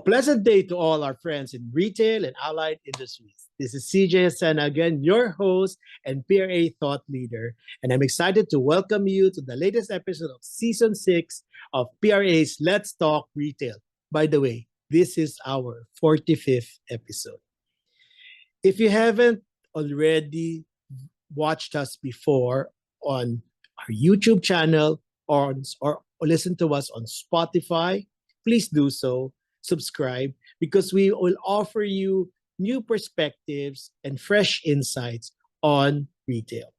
Pleasant day to all our friends in retail and allied industries. This is CJ Hassan again, your host and PRA thought leader, and I'm excited to welcome you to the latest episode of Season 6 of PRA's Let's Talk Retail. By the way, this is our 45th episode. If you haven't already watched us before on our YouTube channel or listen to us on Spotify, please do so. Subscribe because we will offer you new perspectives and fresh insights on retail.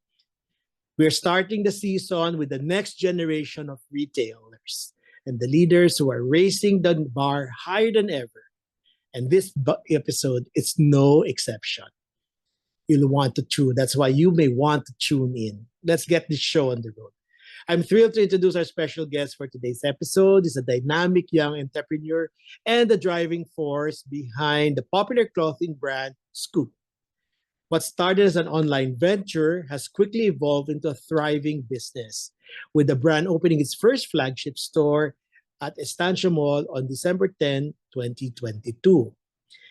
We're starting the season with the next generation of retailers and the leaders who are raising the bar higher than ever. And this episode is no exception. You'll want to tune. That's why you may want to tune in. Let's get this show on the road. I'm thrilled to introduce our special guest for today's episode. He's a dynamic young entrepreneur and the driving force behind the popular clothing brand Skoop. What started as an online venture has quickly evolved into a thriving business, with the brand opening its first flagship store at Estancia Mall on December 10, 2022.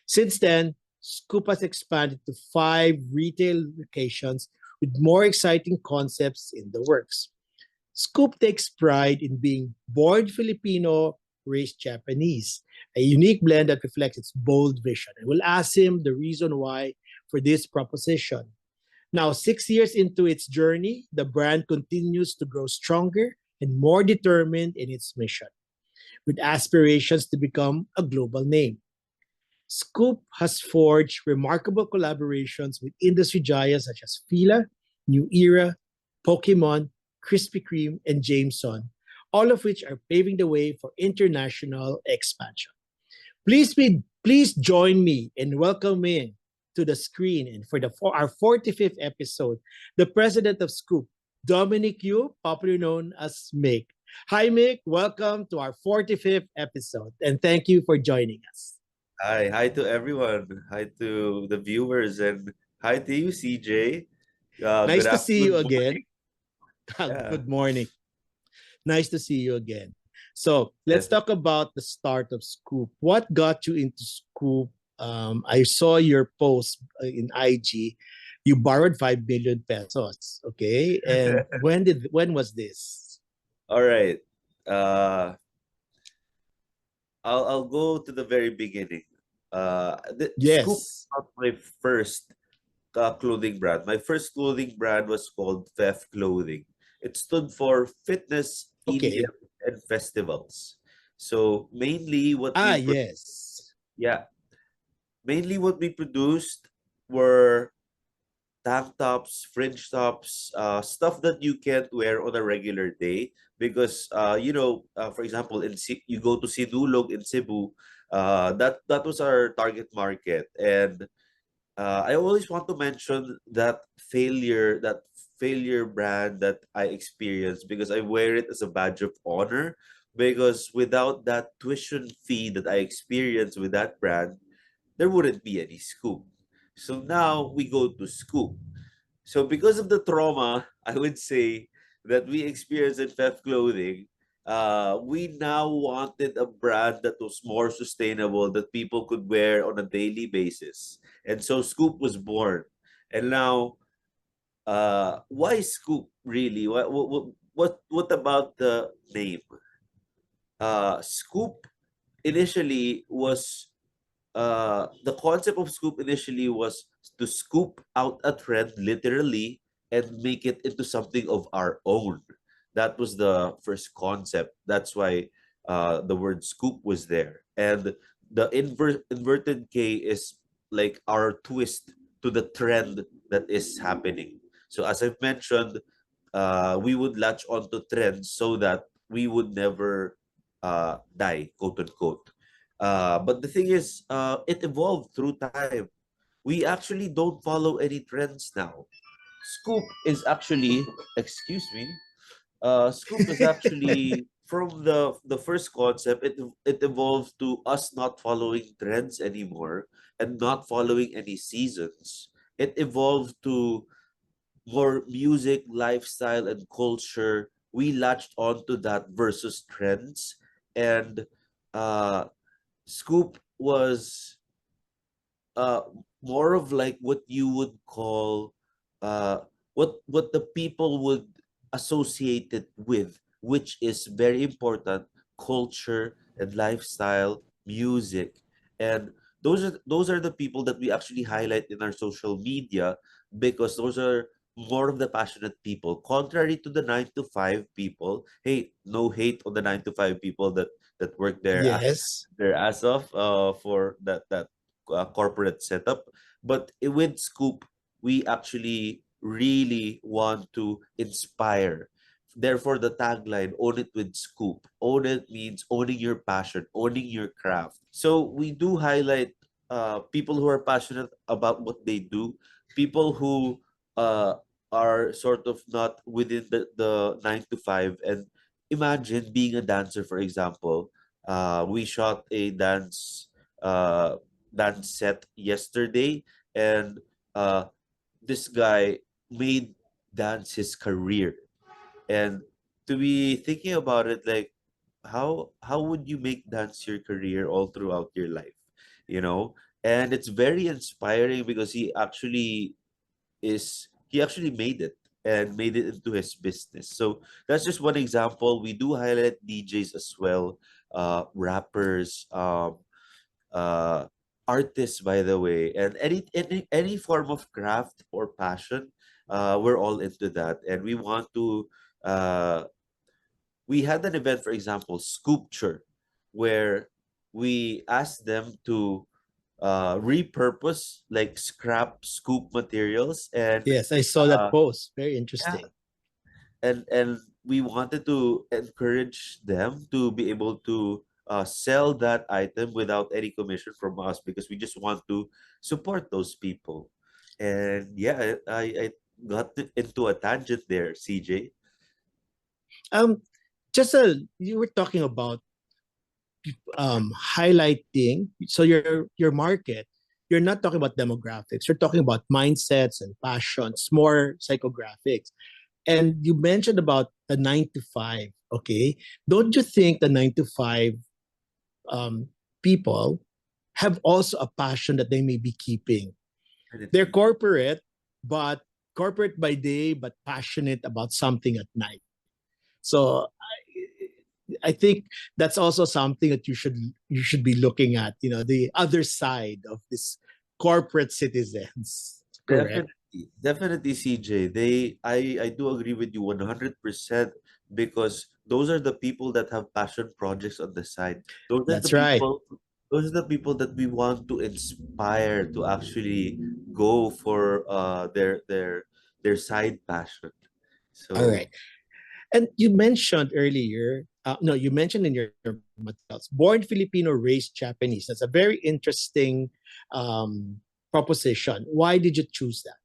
Since then, Skoop has expanded to 5 retail locations with more exciting concepts in the works. Skoop takes pride in being born Filipino, raised Japanese, a unique blend that reflects its bold vision. And we'll ask him the reason why for this proposition. Now, 6 years into its journey, the brand continues to grow stronger and more determined in its mission, with aspirations to become a global name. Skoop has forged remarkable collaborations with industry giants such as Fila, New Era, Pokemon, Krispy Kreme, and Jameson, all of which are paving the way for international expansion. Please join me in welcoming to the screen and for our 45th episode, the president of Skoop, Dominic Yu, popularly known as Mick. Hi, Mick. Welcome to our 45th episode, and thank you for joining us. Hi to everyone. Hi to the viewers, and hi to you, CJ. Nice Good to see you afternoon, again. morning. Yeah. Good morning. Nice to see you again. So let's Yes. talk about the start of Skoop. What got you into Skoop? I saw your post in IG. You borrowed 5 billion pesos. Okay, and when was this? All right. Uh, I'll go to the very beginning. The Scoop is Yes. not my first clothing brand. My first clothing brand was called Fef Clothing. It stood for Fitness, Okay. EDM, and Festivals. So mainly what Ah, we yes. yeah, mainly what we produced were tank tops, fringe tops, stuff that you can't wear on a regular day because for example, you go to Sinulog in Cebu, that was our target market, and I always want to mention that failure brand that I experienced because I wear it as a badge of honor. Because without that tuition fee that I experienced with that brand, there wouldn't be any Scoop. So now we go to Scoop. So because of the trauma, I would say that we experienced in theft clothing, we now wanted a brand that was more sustainable that people could wear on a daily basis. And so Scoop was born. And now, why Scoop really? What about the name? Scoop initially was the concept of Scoop initially was to scoop out a trend literally and make it into something of our own. That was the first concept. That's why the word scoop was there. And the inverted K is like our twist to the trend that is happening. So as I've mentioned, we would latch onto trends so that we would never die, quote unquote. But the thing is, it evolved through time. We actually don't follow any trends now. Scoop is actually, excuse me, Scoop is actually from the first concept. It evolved to us not following trends anymore and not following any seasons. It evolved to more music, lifestyle, and culture. We latched onto that versus trends, and uh, Scoop was uh more of like what you would call uh what the people would associate it with, which is very important: culture and lifestyle, music. And those are the people that we actually highlight in our social media, because those are more of the passionate people, contrary to the 9 to 5 people. Hey, no hate on the 9 to 5 people that work Yes. their ass off for that corporate setup. But with Scoop, we actually really want to inspire. Therefore, the tagline, own it with Scoop. Own it means owning your passion, owning your craft. So we do highlight people who are passionate about what they do, people who uh, are sort of not within the 9 to 5. And imagine being a dancer, for example. We shot a uh, dance set yesterday, and uh, this guy made dance his career. And to be thinking about it, like, how would you make dance your career all throughout your life, you know? And it's very inspiring because he actually made it and made it into his business. So that's just one example. We do highlight DJs as well, rappers, uh, artists, by the way, and any form of craft or passion. We're all into that, and we want to. Uh, we had an event, for example, Sculpture, where we asked them to repurpose like scrap scoop materials. And Yes, I saw that uh, post. Very yeah, interesting. and we wanted to encourage them to be able to sell that item without any commission from us, because we just want to support those people. And yeah, I got into a tangent there, CJ. Um, just you were talking about highlighting. So your market, you're not talking about demographics. You're talking about mindsets and passions, more psychographics. And you mentioned about the 9 to 5. Okay, don't you think the 9 to 5 um, people have also a passion that they may be keeping? They're Definitely. corporate, but corporate by day, but passionate about something at night. So I think that's also something that you should be looking at. You know, the other side of this corporate citizens. Correct. Definitely, CJ. I do agree with you 100%, because those are the people that have passion projects on the side. Those are the That's right. people. Those are the people that we want to inspire to actually go for their side passion. All So right. And you mentioned earlier, no, you mentioned in your materials, born Filipino, raised Japanese. That's a very interesting proposition. Why did you choose that?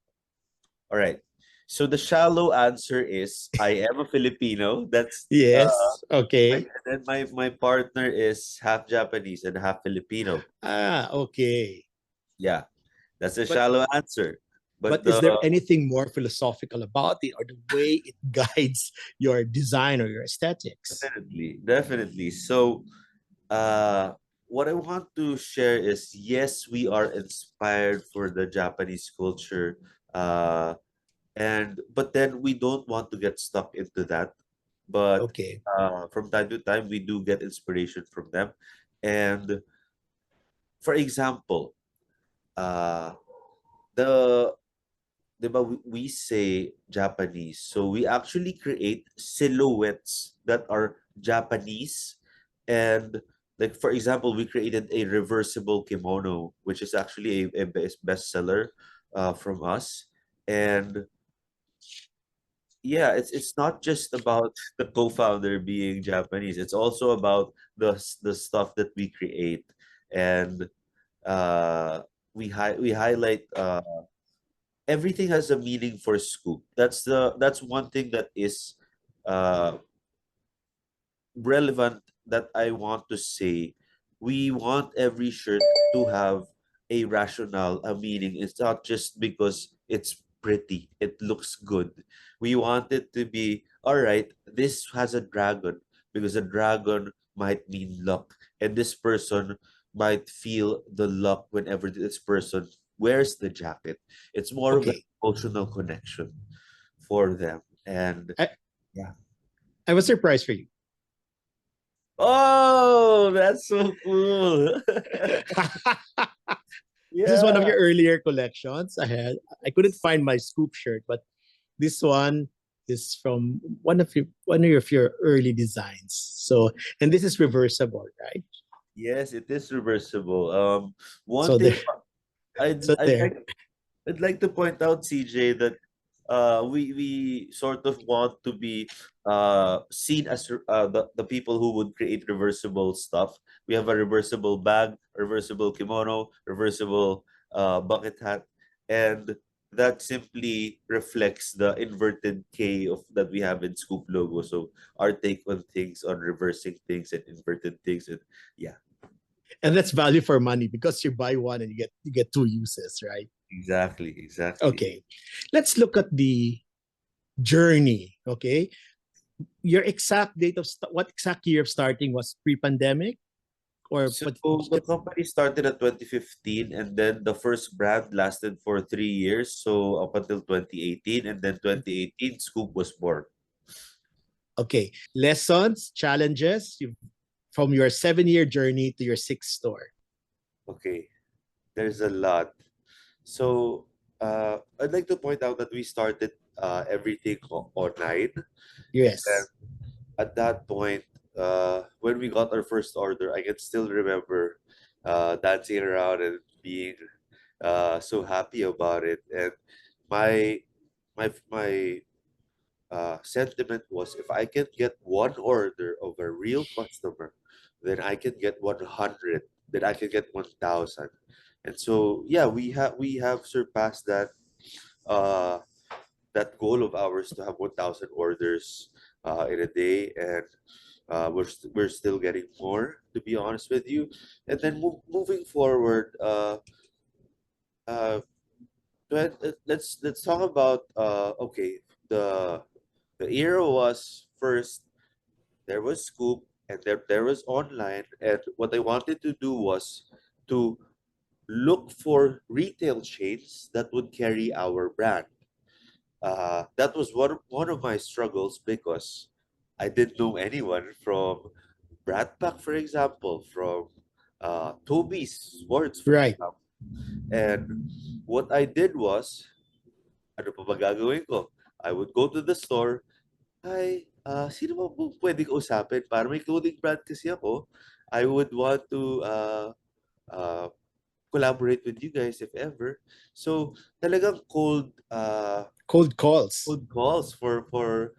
all right. So the shallow answer is I am a Filipino. That's Yes. and Okay. then my partner is half Japanese and half Filipino. Okay. Yeah, that's a But shallow answer. But but is there anything more philosophical about it, or the way it guides your design or your aesthetics? definitely. So, uh, what I want to share is, yes, we are inspired for the Japanese culture, uh, and but then we don't want to get stuck into that. But Okay. from time to time, we do get inspiration from them. And for example, uh, the 'di ba, we say Japanese. So we actually create silhouettes that are Japanese. And like for example, we created a reversible kimono, which is actually a bestseller from us. And yeah, it's not just about the co-founder being Japanese. It's also about the stuff that we create. And uh we highlight everything has a meaning for Scoop. That's one thing that is uh relevant, that I want to say. We want every shirt to have a rationale, a meaning. It's not just because it's pretty, it looks good. We want it to be, all right, this has a dragon because a dragon might mean luck. And this person might feel the luck whenever this person wears the jacket. It's more of an Okay. emotional connection for them. And I, yeah. I was surprised for you. Oh, that's so cool. This is one of Yeah. your earlier collections I had. I couldn't find my Skoop shirt, but this one is from one of your early designs. So, and this is reversible, right? Yes, it is reversible. One So thing there, I'd so I'd there. like I'd like to point out, CJ, that we sort of want to be seen as the people who would create reversible stuff. We have a reversible bag, reversible kimono, reversible bucket hat, and that simply reflects the inverted K of that we have in Scoop logo. So our take on things, on reversing things and inverted things, and yeah, And that's value for money because you buy one and you get two uses, right? exactly. Okay. Let's look at the journey, okay? Your exact date of what exact year of starting was pre-pandemic or So what the company started at 2015, and then the first brand lasted for 3 years, so up until 2018, and then 2018 Scoop was born. okay, lessons, challenges from your 7-year journey to your sixth store. Okay, there's a lot. So I'd like to point out that we started everything online, and Yes. at that point, when we got our first order, I can still remember dancing around and being so happy about it. And my my sentiment was, if I can get one order of a real customer, then I can get 100, then I can get 1,000. And so yeah, we have surpassed uh that goal of ours to have 1,000 orders in a day, and we're still getting more, to be honest with you. And then moving forward, uh let's talk about okay, the the era was, first there was Scoop, and there was online, and what I wanted to do was to look for retail chains that would carry our brand. That was one of my struggles, because I didn't know anyone from Brat Pack, for example, from Toby's Sports, for Right. example. And what I did was, ano pa ba gagawin ko? I would go to the store. Hi, sino ba po pwede ko usapin? Para may clothing brand kasi ako. I would want to uh, collaborate with you guys if ever. So talagang Cold calls. cold calls for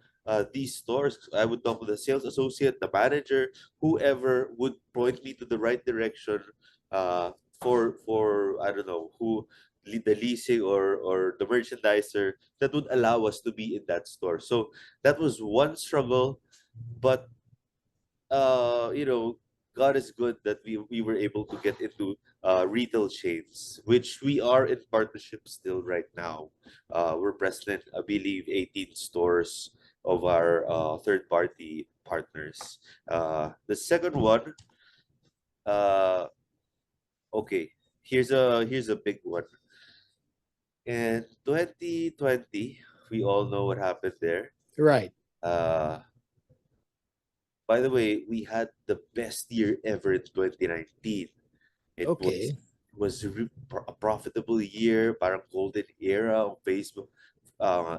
these stores. I would talk with the sales associate, the manager, whoever would point me to the right direction uh, for I don't know who, the leasing or the merchandiser that would allow us to be in that store. So that was one struggle, but God is good that we were able to get into retail chains, which we are in partnership still right now. We're present in, I believe, 18 stores of our third party partners. The second one, uh, okay, here's a big one. In 2020, we all know what happened there. Right. Uh, by the way, we had the best year ever in 2019. It was Okay. a profitable year, parang golden era on Facebook.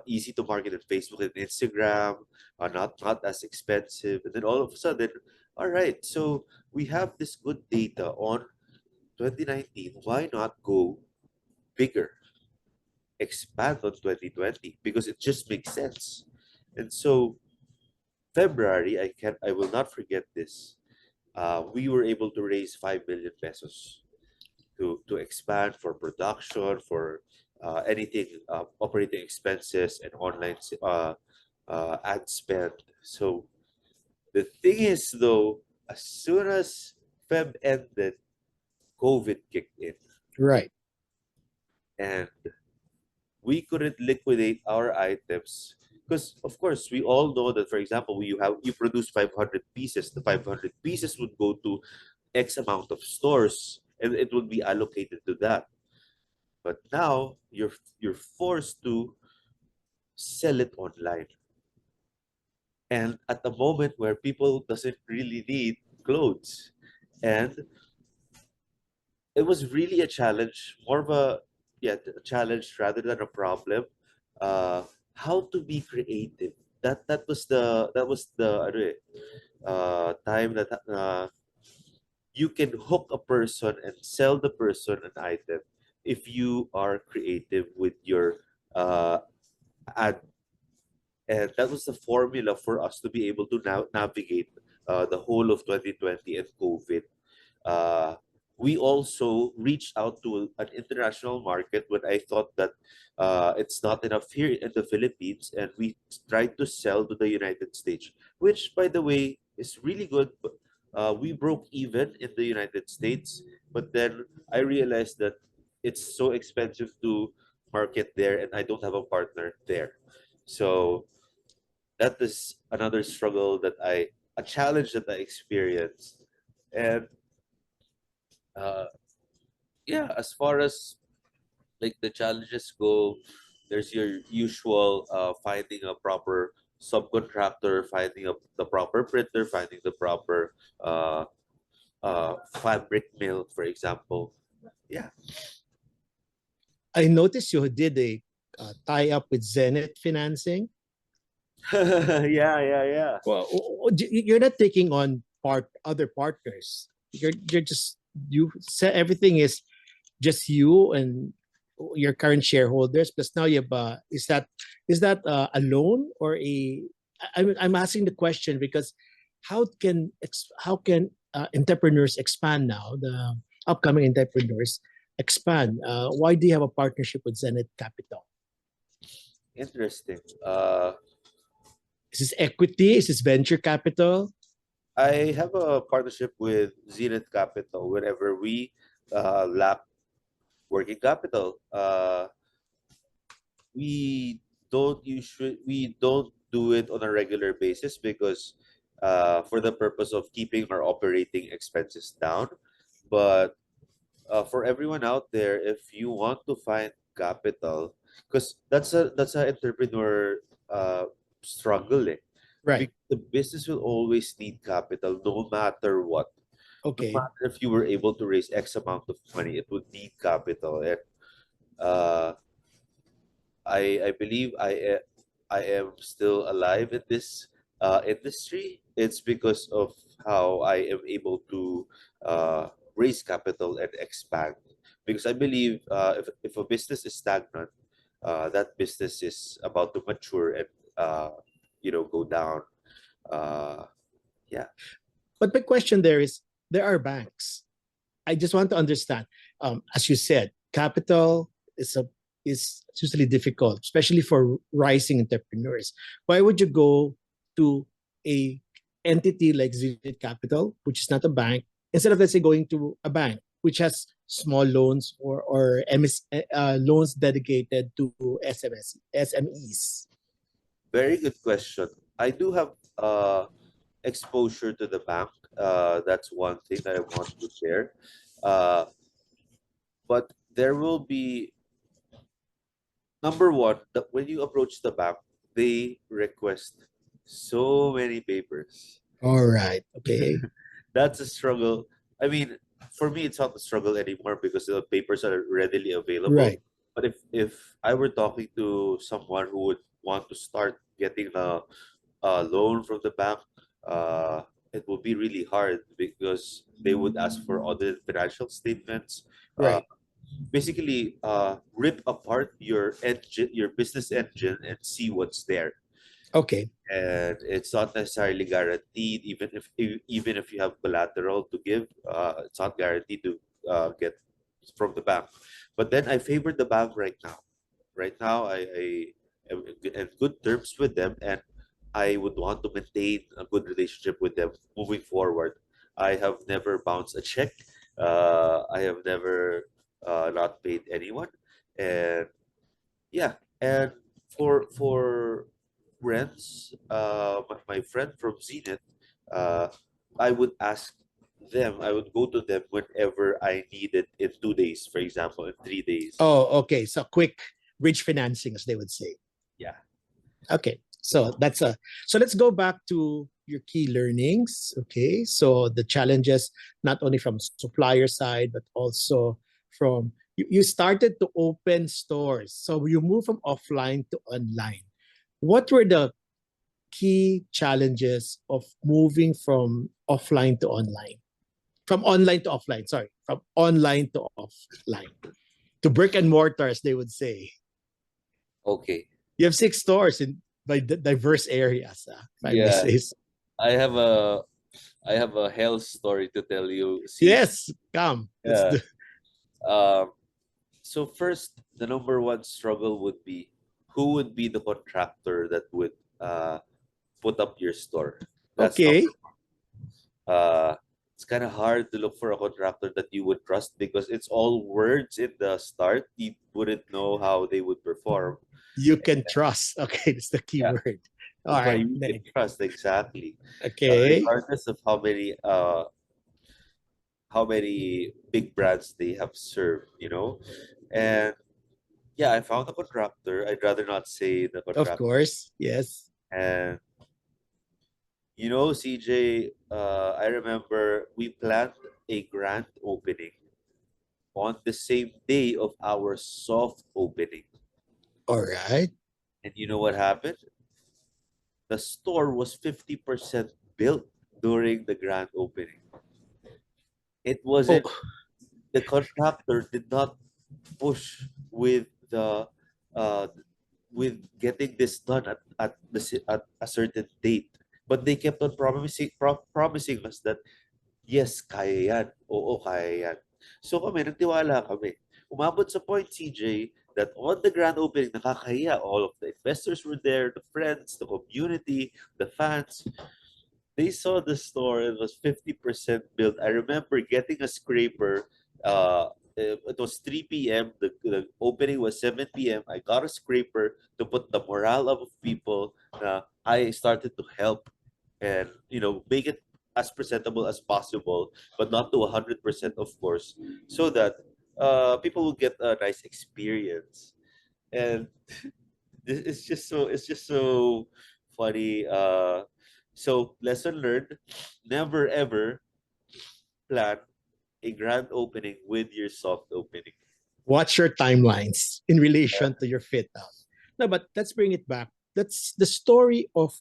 Easy to market on Facebook and Instagram, not as expensive. And then all of a sudden, all right, so we have this good data on 2019. Why not go bigger, expand on 2020, because it just makes sense. And so February, I will not forget this. We were able to raise 5 million pesos to expand for production, for anything, operating expenses and online ad spend. So the thing is, though, as soon as Feb ended, COVID kicked in, Right. and we couldn't liquidate our items, because of course we all know that, for example, you produce 500 pieces. The 500 pieces would go to X amount of stores, and it would be allocated to that. But now you're forced to sell it online. And at the moment where people doesn't really need clothes. And it was really a challenge, more of a, yeah, a challenge rather than a problem. Uh, how to be creative. That was the ano time that you can hook a person and sell the person an item if you are creative with your uh, ad. And that was the formula for us to be able to now navigate the whole of 2020 and COVID. Uh, we also reached out to an international market when I thought that it's not enough here in the Philippines, and we tried to sell to the United States, which, by the way, is really good. We broke even in the United States, but then I realized that it's so expensive to market there, and I don't have a partner there. So that is another struggle a challenge that I experienced. And uh, yeah, as far as like the challenges go, there's your usual finding a proper subcontractor, finding the proper printer, finding the proper fabric mill, for example. Yeah. I noticed you did a tie up with Zenith Financing. Yeah, yeah, yeah. Well, you're not taking on other partners. You're just you say everything is just you and your current shareholders. Plus now you have is that a loan or a? I'm asking the question because how can entrepreneurs expand now? The upcoming entrepreneurs expand. Why do you have a partnership with Zenith Capital? Interesting. Is this equity? Is this venture capital? I have a partnership with Zenith Capital whenever we lack working capital. We don't do it on a regular basis because for the purpose of keeping our operating expenses down. But for everyone out there, if you want to find capital, because that's a entrepreneur struggle, eh? Right. The business will always need capital no matter what. No Okay. matter if you were able to raise X amount of money, it would need capital. And uh, I believe I am still alive in this industry. It's because of how I am able to raise capital and expand. Because I believe if a business is stagnant, that business is about to mature and go down. Uh, yeah. But my question there is, there are banks. I just want to understand. As you said, capital is usually difficult, especially for rising entrepreneurs. Why would you go to a entity like Zenith Capital, which is not a bank, instead of, let's say, going to a bank which has small loans or loans dedicated to SMEs? Very good question. I do have exposure to the bank. That's one thing that I want to share. Uh, but there will be number one that when you approach the bank, they request so many papers. All right. Okay. That's a struggle. I mean, for me, it's not a struggle anymore because the papers are readily available. Right. But if I were talking to someone who would want to start getting a loan from the bank, uh, it will be really hard because they would ask for audited financial statements. Uh, Right. basically, rip apart your engine, your business engine, and see what's there. Okay. And it's not necessarily guaranteed, even if you have collateral to give, it's not guaranteed to get from the bank. But then I favor the bank right now. Right now, I am in good terms with them, and I would want to maintain a good relationship with them moving forward. I have never bounced a check. I have never not paid anyone, and yeah. And for rents, my friend from Zenith, uh, I would ask them, I would go to them whenever I need it in 2 days, for example, in 3 days. Oh, okay. So quick bridge financing, as they would say. Yeah. Okay. So that's a so let's go back to your key learnings. Okay. So the challenges not only from supplier side, but also from you started to open stores. So you move from offline to online. What were the key challenges of moving from offline to online? From online to offline, sorry, from online to offline. To brick and mortar, as they would say. Okay. You have 6 stores in by diverse areas, if I may Yeah. say so. I have a I have a hell story to tell you, CJ. Yes, come. Let's Yeah. do. Um, so first, the number one struggle would be who would be the contractor that would put up your store. That's Okay, number uh it's kind of hard to look for a contractor that you would trust because it's all words in the start. You wouldn't know how they would perform. you can trust. Okay, that's the key Yeah, word. All that's why right. you can trust exactly. Okay, Regardless of how many big brands they have served, And yeah, I found a contractor. I'd rather not say the of contractor. course. Yes. And CJ, I remember we planned a grand opening on the same day of our soft opening. All right. And you know what happened? The store was 50% built during the grand opening. It Oh, wasn't, the contractor did not push uh, with getting this done at a certain date. But they kept on promising us that yes, kaya yan. Oo, kaya yan. So kami, nagtiwala kami. Umabot sa point, CJ, that on the grand opening, nakakahiya. All of the investors were there, the friends, the community, the fans. They saw the store. It was 50% built. I remember getting a scraper. It was 3 p.m. The opening was 7 p.m. I got a scraper to put the morale of people. I started to help and make it as presentable as possible, but not to 100%, of course, so that people will get a nice experience. And it's just so funny. So lesson learned: never ever plan a grand opening with your soft opening. watch your timelines in relation to your fit out. No, but let's bring it back. That's the story of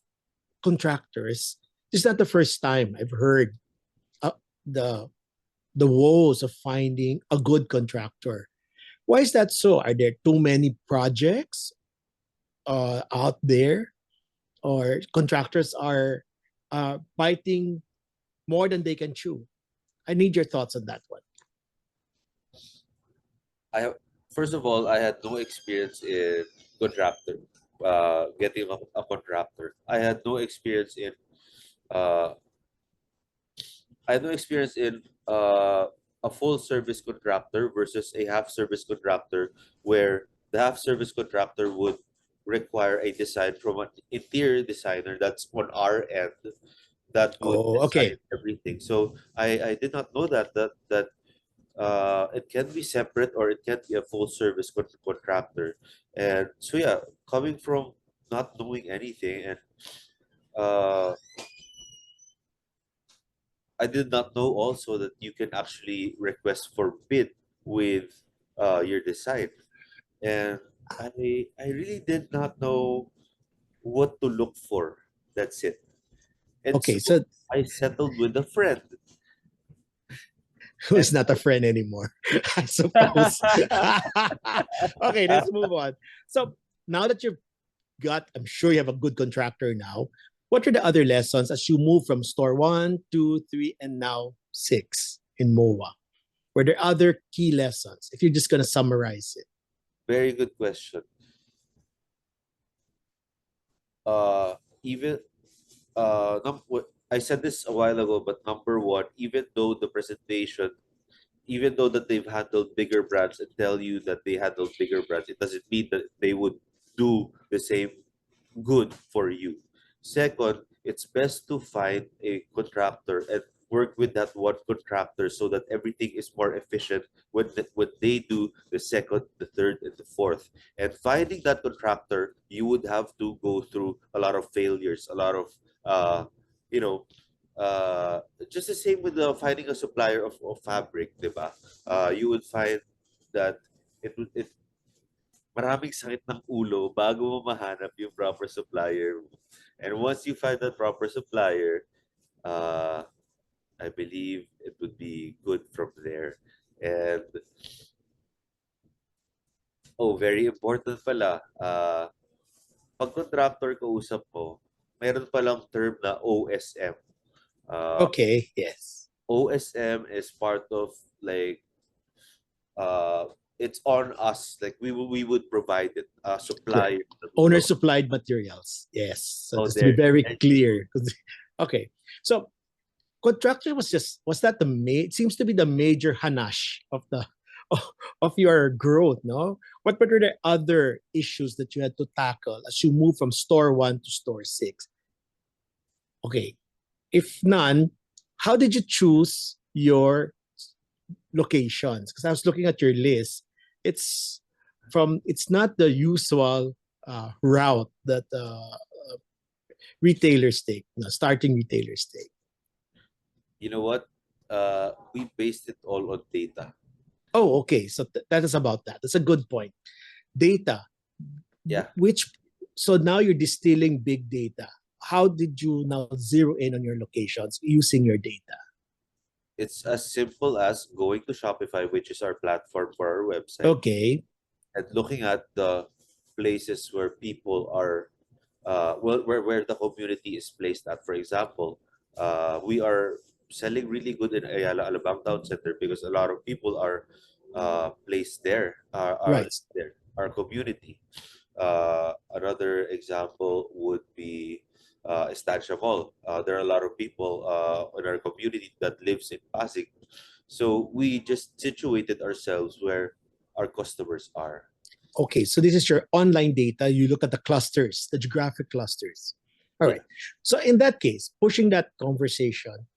contractors. This is not the first time I've heard uh, the the woes of finding a good contractor. Why is that so? Are there too many projects out there, or contractors are biting more than they can chew? I need your thoughts on that one. I have, first of all, I had no experience in contractor, getting a contractor. Uh, I had no experience in a full service contractor versus a half service contractor, where the half service contractor would require a design from an interior designer that's on our end that would Oh, design okay. everything. So I did not know that it can be separate or it can be a full service contractor. And so yeah, coming from not knowing anything, and uh, I did not know also that you can actually request for bid with your design. And I really did not know what to look for. That's it. And so Okay, so I settled with a friend. And who's not a friend anymore, I suppose. Okay, let's move on. So now that you've got, I'm sure you have a good contractor now. What are the other lessons as you move from store one, two, three, and now six in MOA? Were there other key lessons? If you're just going to summarize it. very good question. Uh, even I said this a while ago, but number one, even though that they've handled bigger brands and tell you that they handled bigger brands, it doesn't mean that they would do the same good for you. Second, it's best to find a contractor, and work with that one contractor so that everything is more efficient when they do the second, the third, and the fourth. And finding that contractor, you would have to go through a lot of failures, a lot of you know, just the same with finding a supplier of fabric, diba? You would find that it maraming sakit ng ulo bago mo mahanap yung proper supplier. And once you find that proper supplier, uh, I believe it would be good from there. And very important pala, pag contractor kausap mo, meron palang term na OSM. Okay, yes. OSM is part of like it's on us. Like we would provide it, supply. Owner supplied materials. Yes. So just to be There. very clear. Okay. So contractor was that it seems to be the major hanash of the of your growth, no? What were the other issues that you had to tackle as you move from store 1 to store 6? Okay. If none, how did you choose your locations? Because I was looking at your list. It's not the usual route that retailers take, starting retailers take. You know what? We based it all on data. Oh, okay. So that is about that. That's a good point. Data. Yeah. So now you're distilling big data. How did you now zero in on your locations using your data? It's as simple as going to Shopify, which is our platform for our website. Okay. And looking at the places where people are, where the community is placed at. For example, we are selling really good in Ayala Alabang Town Center because a lot of people are placed there, are Right. there, our community. Another example would be Estancia Mall. There are a lot of people in our community that lives in Pasig. So we just situated ourselves where our customers are. Okay, so this is your online data. You look at the clusters, the geographic clusters. All right. So in that case, pushing that conversation,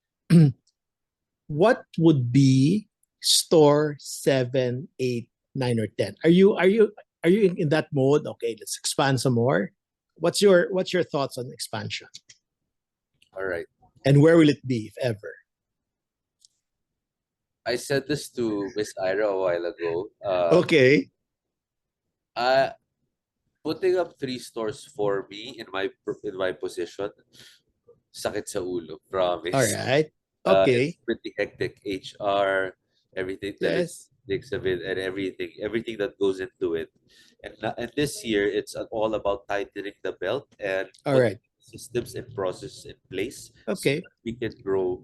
what would be store 7, 8, 9, or 10? Are you in that mode? Okay, let's expand some more. What's your thoughts on expansion? All right. And where will it be, if ever? I said this to Miss Ira a while ago. Okay. Putting up 3 stores for me in my position, sakit sa ulo, promise. All right. Okay. It's pretty hectic. HR, everything, the Yes. logistics of it, and everything that goes into it. And this year, it's all about tightening the belt and All right. systems and processes in place so Okay. that we can grow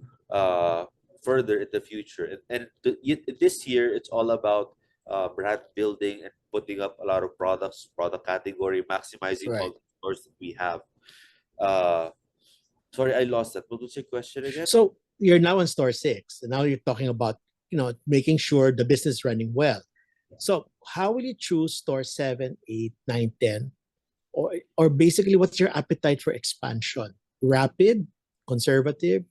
further in the future. And this year, it's all about brand building and putting up a lot of products, product category, maximizing Right. all the stores that we have. Sorry, I lost that. What was your question again? So you're now in store 6, and now you're talking about making sure the business is running well. So how will you choose store 7, 8, 9, 10? Or basically, what's your appetite for expansion? Rapid, conservative?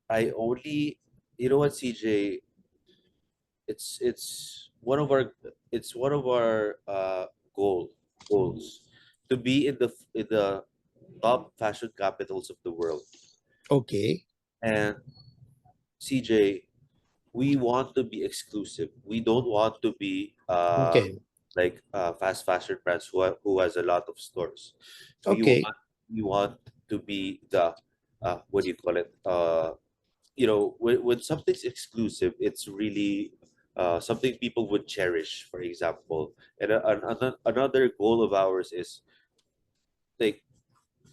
I only, you know what, CJ, it's one of our goals to be in the top fashion capitals of the world. Okay. And CJ, we want to be exclusive. We don't want to be Okay. like fast fashion brands who has a lot of stores. Okay. We want to be the what do you call it? When something's exclusive, it's really something people would cherish, for example. And another goal of ours is like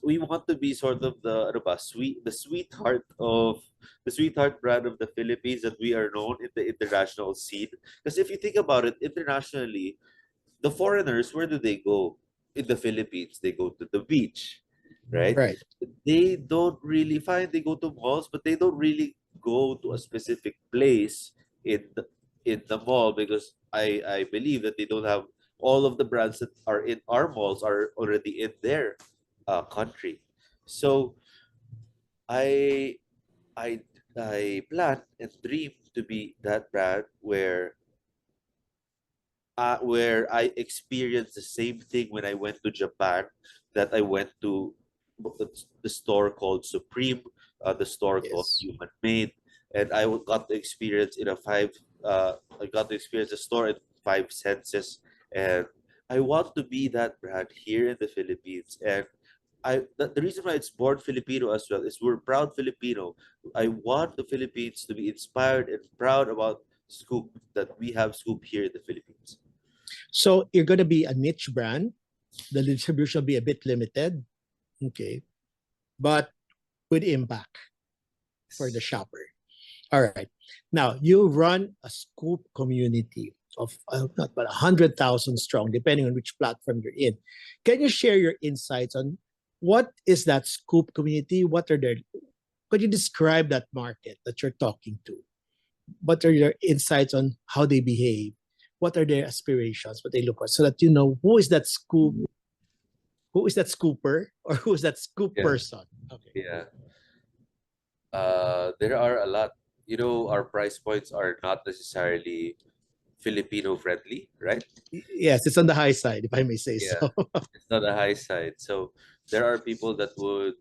we want to be sort of the sweetheart brand of the Philippines, that we are known in the international scene. Because if you think about it, internationally, the foreigners, where do they go? In the Philippines, they go to the beach, right? Right. They don't really find, they go to malls, but they don't really go to a specific place in the mall, because I believe that they don't have all of the brands that are in our malls are already in their country. So I I plan and dream to be that brand where I experienced the same thing when I went to Japan, that I went to the store called Supreme, the store called Yes. Human Made, and got to experience in a five. I got to experience the store in five senses, and I want to be that brand here in the Philippines. And the reason why it's born Filipino as well is we're proud Filipino. I want the Philippines to be inspired and proud about Scoop, that we have Scoop here in the Philippines. So you're going to be a niche brand. The distribution will be a bit limited. Okay. But with impact for the shopper. All right. Now, you run a Scoop community of not but 100,000 strong, depending on which platform you're in. Can you share your insights on what is that Scoop community? What are their, could you describe that market that you're talking to? What are your insights on how they behave? What are their aspirations? What they look for, so that you know who is that Scoop, who is that Scooper, or who is that Scoop Yeah, person? Okay. yeah. There are a lot. You know, our price points are not necessarily Filipino friendly, right? Yes, it's on the high side, if I may say Yeah, so. it's not a high side. So there are people that would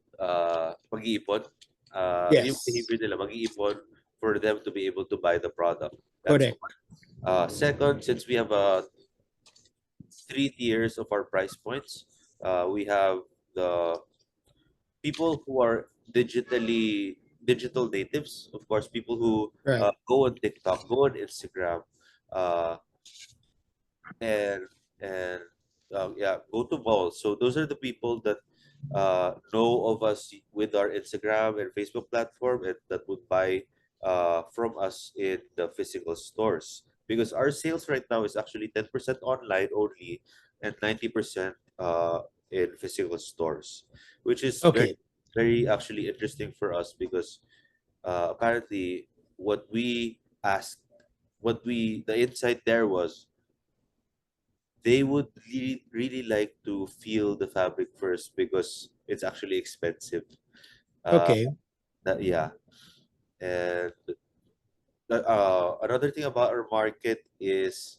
mag-iipon, yung Yes, behavior nila, mag-iipon for them to be able to buy the product. That's correct. one. Second, since we have three tiers of our price points, we have the people who are digital natives, of course, people who Right. go on TikTok, go on Instagram, uh, and and yeah, go to malls. So those are the people that know of us with our Instagram and Facebook platform, and that would buy from us in the physical stores. Because our sales right now is actually 10% online only and 90% in physical stores, which is Okay. very actually interesting for us because apparently what we asked, the insight there was they would really like to feel the fabric first because it's actually expensive. Uh, Okay. yeah, and another thing about our market is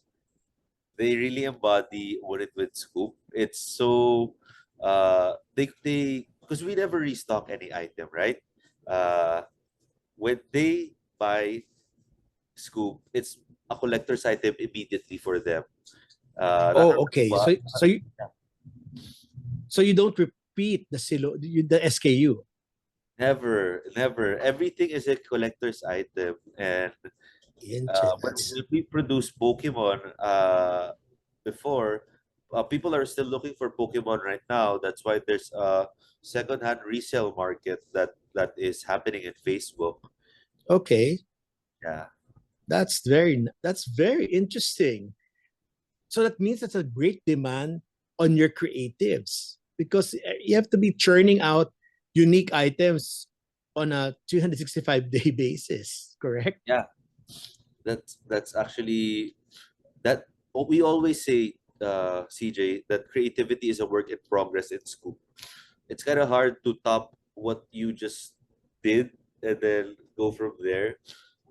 they really embody what it with Scoop. It's so they because we never restock any item, right? Uh, when they buy Scoop, it's a collector's item immediately for them. Oh, okay. So you don't repeat the the SKU. never. Everything is a collector's item, and when That's we produce Pokemon before, people are still looking for Pokemon right now. That's why there's a secondhand resale market that is happening in Facebook. okay. Yeah, That's very interesting. So that means that's a great demand on your creatives, because you have to be churning out unique items on a 365-day basis, correct? yeah. That's actually that what we always say, CJ, that creativity is a work in progress in school. It's kind of hard to top what you just did and then go from there.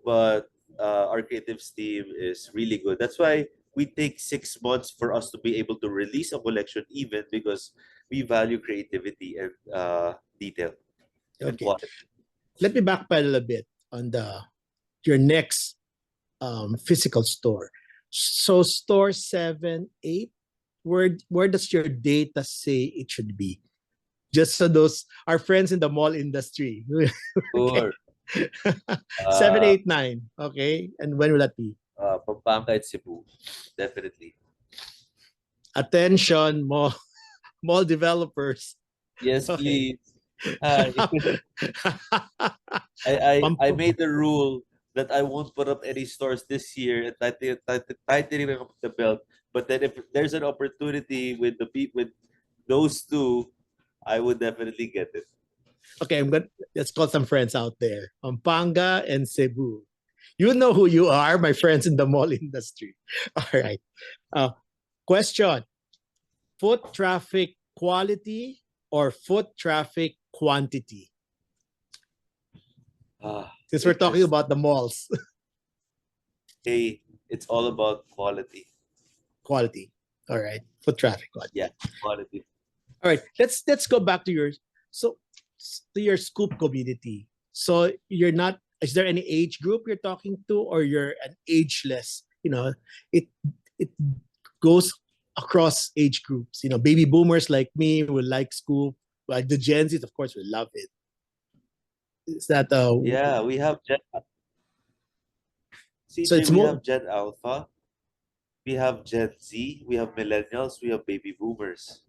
But our creatives team is really good. That's why we take 6 months for us to be able to release a collection, even because we value creativity and detail and Okay. quality. Let me backpedal a bit on the your next physical store. So store 7, 8, where does your data say it should be? Just so those our friends in the mall industry. Okay. Sure. 7, Uh, 8, 9. Okay. And when will that be? Pampanga and Cebu, definitely. Attention, mall developers. Yes, Okay. please. Hi. I Pamp- made the rule that I won't put up any stores this year and tightening up the belt. But then if there's an opportunity with the people with those two, I would definitely get it. okay, let's call some friends out there. Pampanga and Cebu. You know who you are, my friends in the mall industry. All right. Uh, question: foot traffic quality or foot traffic quantity? Ah, Since we're talking about the malls. Hey, it's all about quality. Quality. All right. Foot traffic quality. Yeah, quality. All right. Let's go back to your so to your Skoop community. So you're not, is there any age group you're talking to, or you're an ageless? It it goes across age groups. Baby boomers like me will like Skoop. Like the Gen Zs, of course, will love it. Is that Yeah, we have so CJ, it's we more have Gen Alpha, we have Gen Z, we have millennials, we have baby boomers.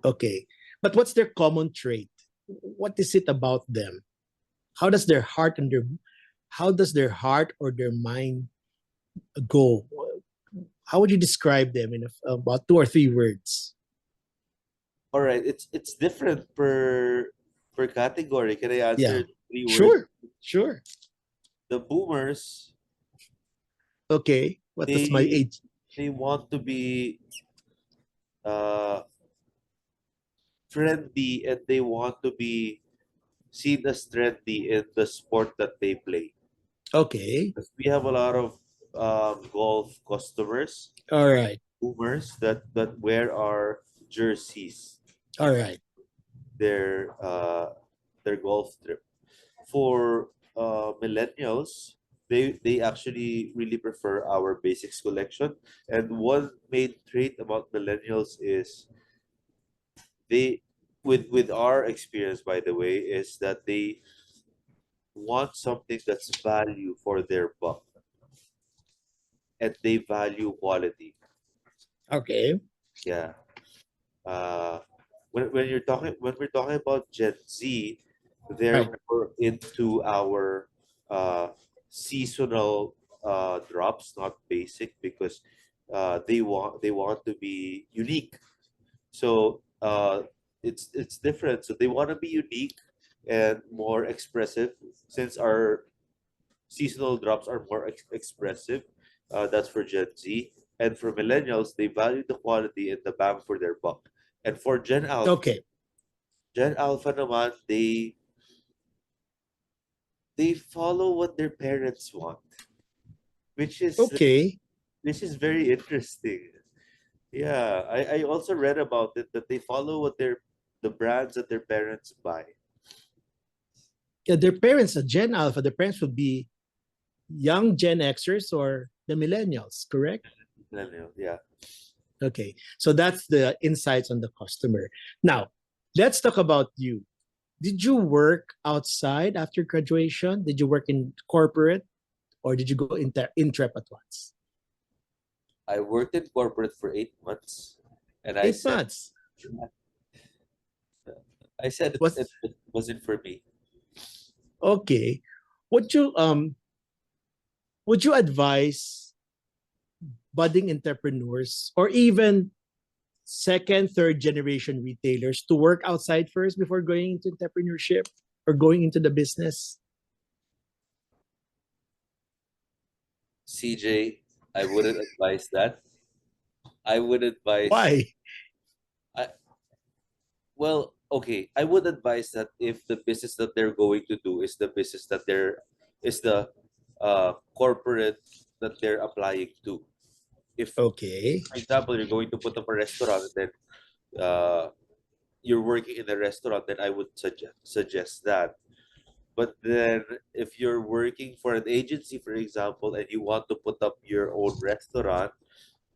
okay. But what's their common trait? What is it about them? How does their heart and their how does their heart or their mind go? How would you describe them in about 2 or 3 words? All right, it's different per category. Can I Yeah, answer 3 words? sure. The boomers, Okay, what does my they age? they want to be uh trendy, and they want to be seen as trendy in the sport that they play. Okay, We have a lot of golf customers, all right, boomers that wear our jerseys all right. their their golf trip. For millennials, they actually really prefer our basics collection. And one main trait about millennials is they, with our experience, by the way, is that they want something that's value for their buck, and they value quality. Okay, Yeah. Uh, when we're talking about Gen Z, they're right. more into our seasonal drops, not basic, because they want to be unique. So it's different. So they want to be unique and more expressive, since our seasonal drops are more expressive. That's for Gen Z. And for millennials, they value the quality and the bang for their buck. And for Okay, Gen Alpha naman, they follow what their parents want, which is okay. which is very interesting. Yeah, I also read about it that they follow what the brands that their parents buy. Yeah, their parents, a Gen Alpha, their parents would be young Gen Xers or the millennials, correct? Yeah. Okay, so that's the insights on the customer. Now, let's talk about you. Did you work outside after graduation? Did you work in corporate, or did you go intrep at once? I worked in corporate for 8 months, and I Eight said months. I said Was it wasn't for me. okay. Would you um would you advise budding entrepreneurs or even second, third generation retailers to work outside first before going into entrepreneurship or going into the business? CJ, I wouldn't advise that. I would advise Why? I well, okay, I would advise that if the business that they're going to do is the business that is the corporate that they're applying to. If, Okay. for example, you're going to put up a restaurant, and then uh, you're working in a restaurant, then I would suggest that. But then if you're working for an agency, for example, and you want to put up your own restaurant,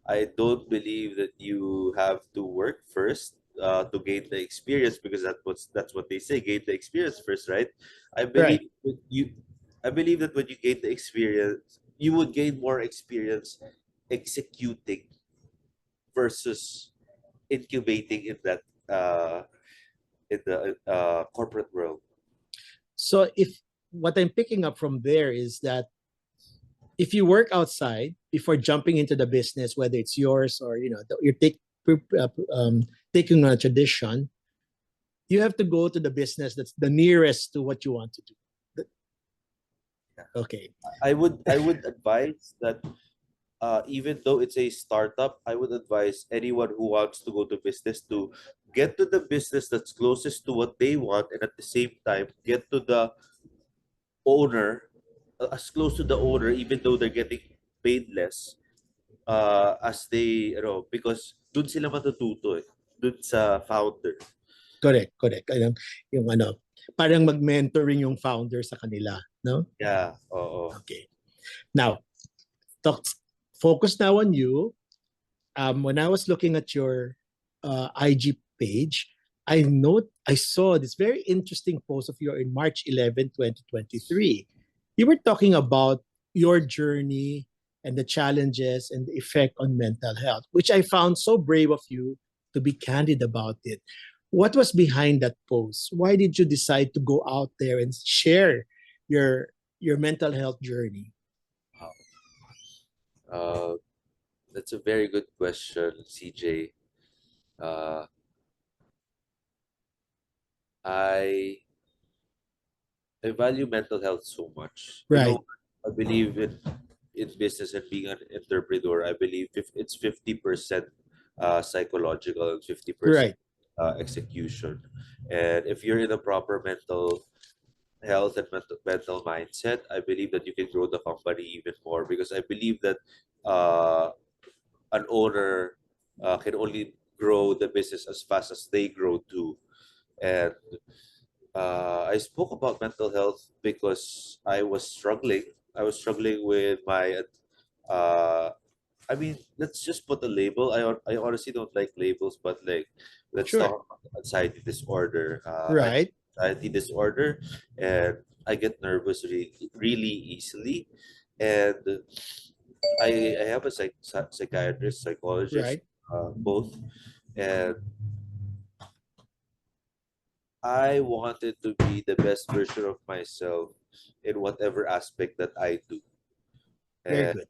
I don't believe that you have to work first to gain the experience, because that's what they say, gain the experience first, right? I Right. believe that you I believe that when you gain the experience, you would gain more experience executing versus incubating in that in the corporate world. So if what I'm picking up from there is that if you work outside before jumping into the business, whether it's yours or you're taking on a tradition, you have to go to the business that's the nearest to what you want to do. Okay. I would advise that even though it's a startup, I would advise anyone who wants to go to business to get to the business that's closest to what they want, and at the same time get to the owner as close to the owner, even though they're getting paid less, as they, because dun sila matututo eh, dun sa founder. Correct, correct. Yung ano, parang mag-mentoring yung founder sa kanila, no? Yeah, oo. Okay. Now, talk, focus now on you. When I was looking at your IG page, I saw this very interesting post of yours in March 11, 2023. You were talking about your journey and the challenges and the effect on mental health, which I found so brave of you to be candid about it. What was behind that post? Why did you decide to go out there and share your your mental health journey? Uh, that's a very good question, CJ. Uh, I I value mental health so much. Right, I believe in business and being an entrepreneur. I believe it's 50% psychological and 50% right, execution. And if you're in a proper mental health and mental mindset, I believe that you can grow the company even more, because I believe that uh, an owner can only grow the business as fast as they grow too. And I spoke about mental health because I was struggling. I was struggling with my. Uh, I mean, let's just put a label. I honestly don't like labels, but like, let's sure, talk about anxiety disorder. I right, anxiety disorder, and I get nervous really easily, and I have a psychiatrist, psychologist, right. both, and I wanted to be the best version of myself in whatever aspect that I do. Very And good.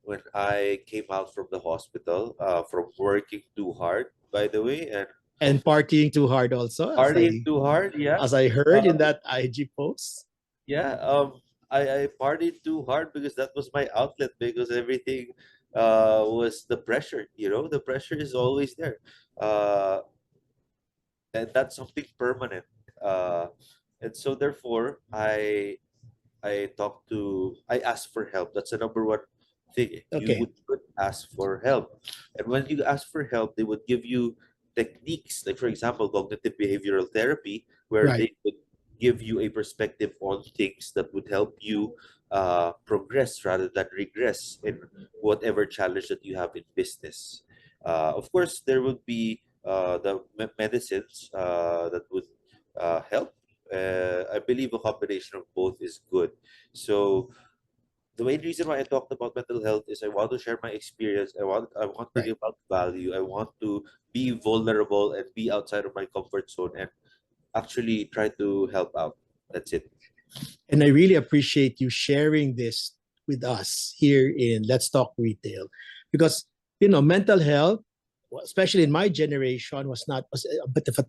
when I came out from the hospital, from working too hard, by the way, and And partying too hard also, partying too hard, yeah, as I heard in uh, that IG post. yeah. I partied too hard because that was my outlet. Because everything was the pressure. The pressure is always there, uh, and that's something permanent. Uh, and so therefore, I asked for help. That's the number one thing. Okay, Should ask for help. And when you ask for help, they would give you techniques, like for example, cognitive behavioral therapy, where right. they would give you a perspective on things that would help you progress rather than regress in whatever challenge that you have in business. Of course, there would be the medicines that would help. I believe a combination of both is good. So the main reason why I talked about mental health is I want to share my experience. I want to Right. give out value. I want to be vulnerable and be outside of my comfort zone and actually try to help out. That's it. And I really appreciate you sharing this with us here in Let's Talk Retail because, mental health, especially in my generation, was a bit of a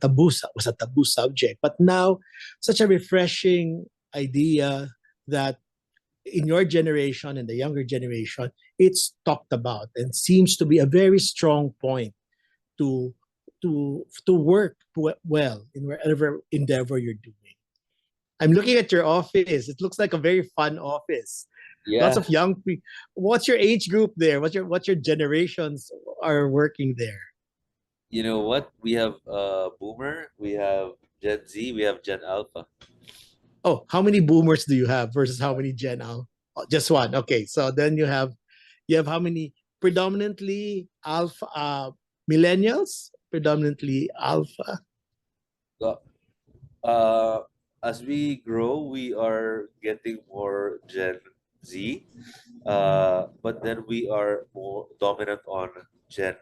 was a taboo subject. But now, such a refreshing idea that in your generation and the younger generation, it's talked about and seems to be a very strong point to to work well in whatever endeavor you're doing. I'm looking at your office. It looks like a very fun office. Lots Yeah. of young people. What's your age group there? What's your generations are working there? You know what? We have Boomer, we have Gen Z, we have Gen Alpha. Oh, how many boomers do you have versus how many Gen Al? Oh, just one. Okay, so then you have how many predominantly alpha millennials, predominantly alpha. So, uh, as we grow, we are getting more Gen Z, but then we are more dominant on Gen.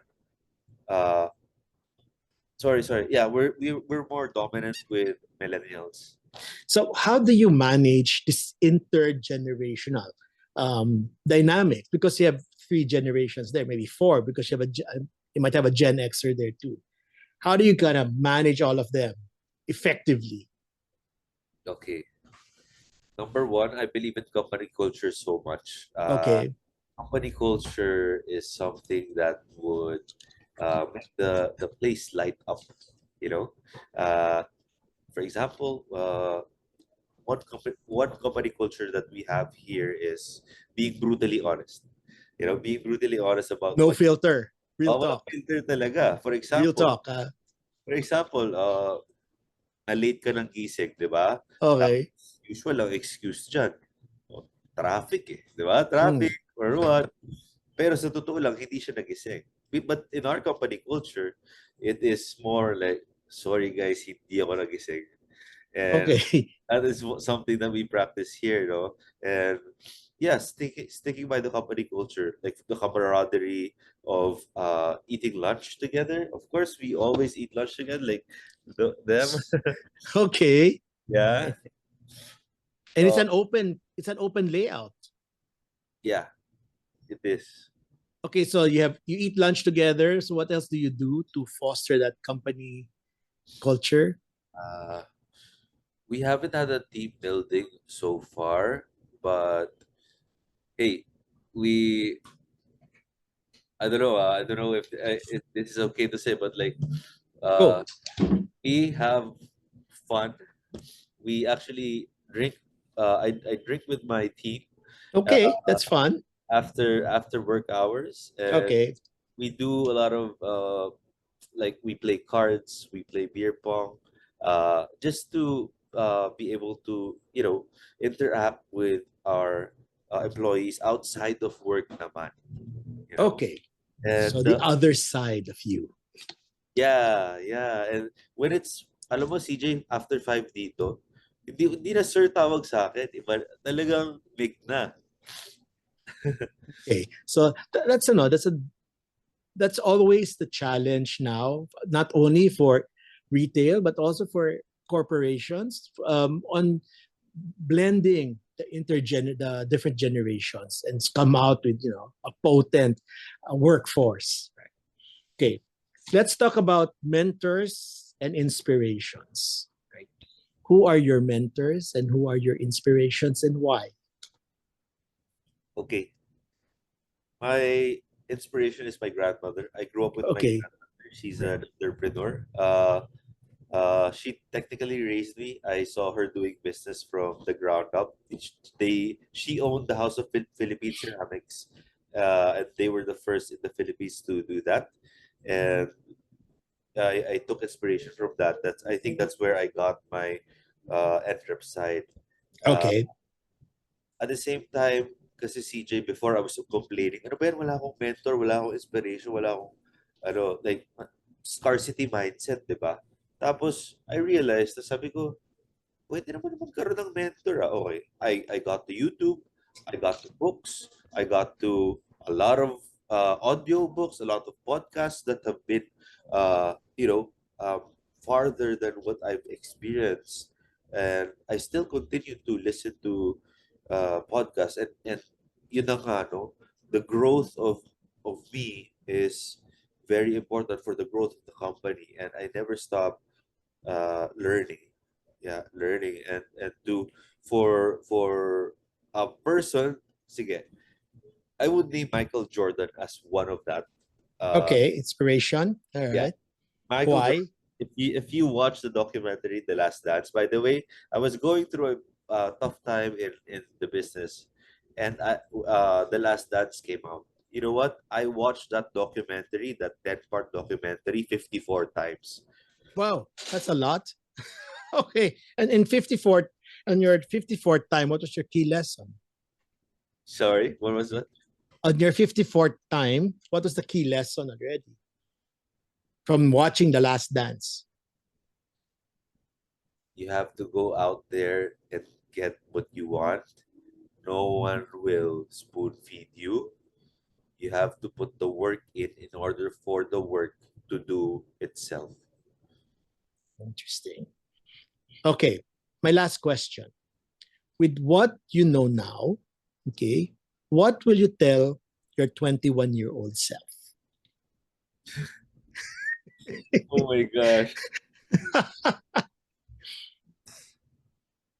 Uh, sorry. Yeah, we're more dominant with millennials. So how do you manage this intergenerational dynamic? Because you have three generations there, maybe four, because you might have a Gen Xer there too. How do you kind of manage all of them effectively? Okay. Number one, I believe in company culture so much. Okay, Company culture is something that would make the place light up. You know, uh, for example, one company culture that we have here is being brutally honest. Being brutally honest about No what filter. Real walang talk. filter talaga. For Real example, talk. na-late ka ng gising, di ba? Okay. Tapos, usual lang excuse dyan. Traffic di ba? Hmm. Traffic or what. Pero sa totoo lang, hindi siya nagising. But in our company culture, it is more like, sorry guys, hindi ako nagising. And Okay. that is something that we practice here, no? And yeah, sticking by the company culture, like the camaraderie of eating lunch together. Of course, we always eat lunch together, like them. Okay. Yeah. And Uh, it's an open layout. yeah, it is. Okay, so you eat lunch together. So what else do you do to foster that company culture? Uh, we haven't had a team building so far, but hey, we I don't know if this is okay to say, but like uh, Go. we have fun. We actually drink. I drink with my team uh, Okay, that's fun. after work hours, and Okay. we do a lot of like we play cards, we play beer pong, just to be able to interact with our employees outside of work naman, you know. Okay. So And the other side of you. yeah, yeah. And when it's, alam mo, CJ, after 5 dito, hindi na sir tawag sa akin. Iba, talagang big na. Okay. So that's always the challenge now, not only for retail but also for corporations, on blending the different generations and come out with a potent workforce. Okay, let's talk about mentors and inspirations. Right? Who are your mentors and who are your inspirations and why? Okay. My inspiration is my grandmother. I grew up with my Okay, grandmother. She's an entrepreneur. She technically raised me. I saw her doing business from the ground up. She owned the House of Philippine Ceramics, and they were the first in the Philippines to do that. And I took inspiration from that. I think that's where I got my entrep side. Uh, okay, at the same time, kasi CJ, before I was complaining, ano ba yan, wala akong mentor, wala akong inspiration, wala akong, like, scarcity mindset, di ba? Tapos, I realized, na sabi ko, pwede naman magkaroon ng mentor. Okay, I got to YouTube, I got to books, I got to a lot of audio books, a lot of podcasts that have been, farther than what I've experienced. And I still continue to listen to podcasts. And yun na nga, no? The growth of me is very important for the growth of the company. And I never stop learning, learning. And to for a person, sige, I would name Michael Jordan as one of that. uh okay. Inspiration. All yeah, right. Michael Jordan. Why? If you watch the documentary The Last Dance, by the way, I was going through a tough time in the business, and The Last Dance came out. You know what, I watched that documentary, that 10-part documentary, 54 times. Wow, that's a lot. Okay. And in 54th, on your 54th time, what was your key lesson? Sorry, what was that? On your 54th time, what was the key lesson already from watching The Last Dance? You have to go out there and get what you want. No one will spoon feed you. You have to put the work in order for the work to do itself. Interesting. Okay. My last question. With what you know now, okay, what will you tell your 21-year-old self? Oh my gosh.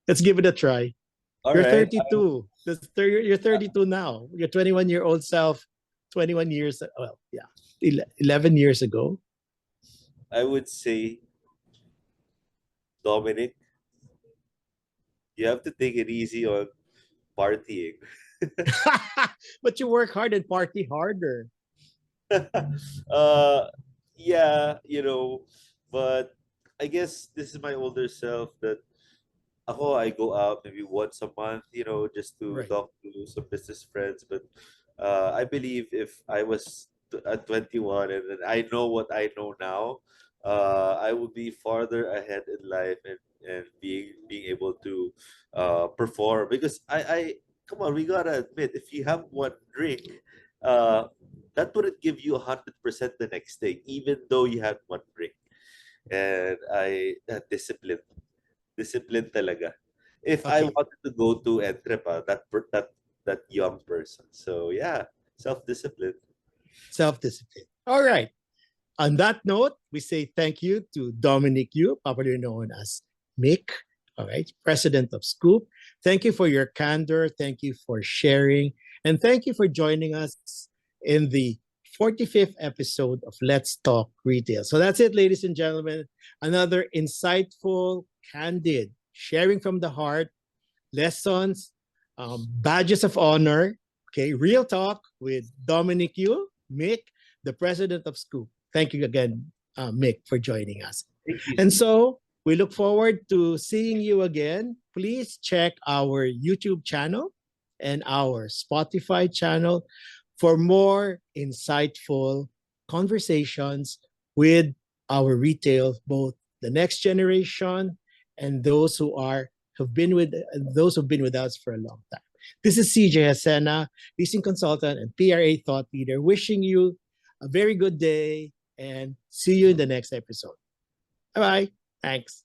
Let's give it a try. All You're right. 32. You're 32 now. Your 21-year-old self, 21 years, well, yeah, 11 years ago. I would say, Dominic, You have to take it easy on partying. But you work hard and party harder. uh, yeah, but I guess this is my older self that I go out maybe once a month, just to Right. talk to some business friends. But I believe if I was at 21 and then I know what I know now, I would be farther ahead in life and being able to perform. Because I come on, we gotta admit, if you have one drink, uh, that wouldn't give you 100% the next day, even though you had one drink. And discipline talaga. If I Okay. wanted to go to Entrepa, that young person. So yeah, self-discipline. Self-discipline. All right. On that note, we say thank you to Dominic Yu, popularly known as Mick, all right, president of Skoop. Thank you for your candor. Thank you for sharing. And thank you for joining us in the 45th episode of Let's Talk Retail. So that's it, ladies and gentlemen. Another insightful, candid, sharing from the heart, lessons, badges of honor. Okay, real talk with Dominic Yu, Mick, the president of Scoop. Thank you again, Mick, for joining us. Thank you, And Steve. so we look forward to seeing you again. Please check our YouTube channel and our Spotify channel for more insightful conversations with our retail, both the next generation and those who've been with us for a long time. This is CJ Hasena, leasing consultant and PRA thought leader, wishing you a very good day and see you in the next episode. Bye bye. Thanks.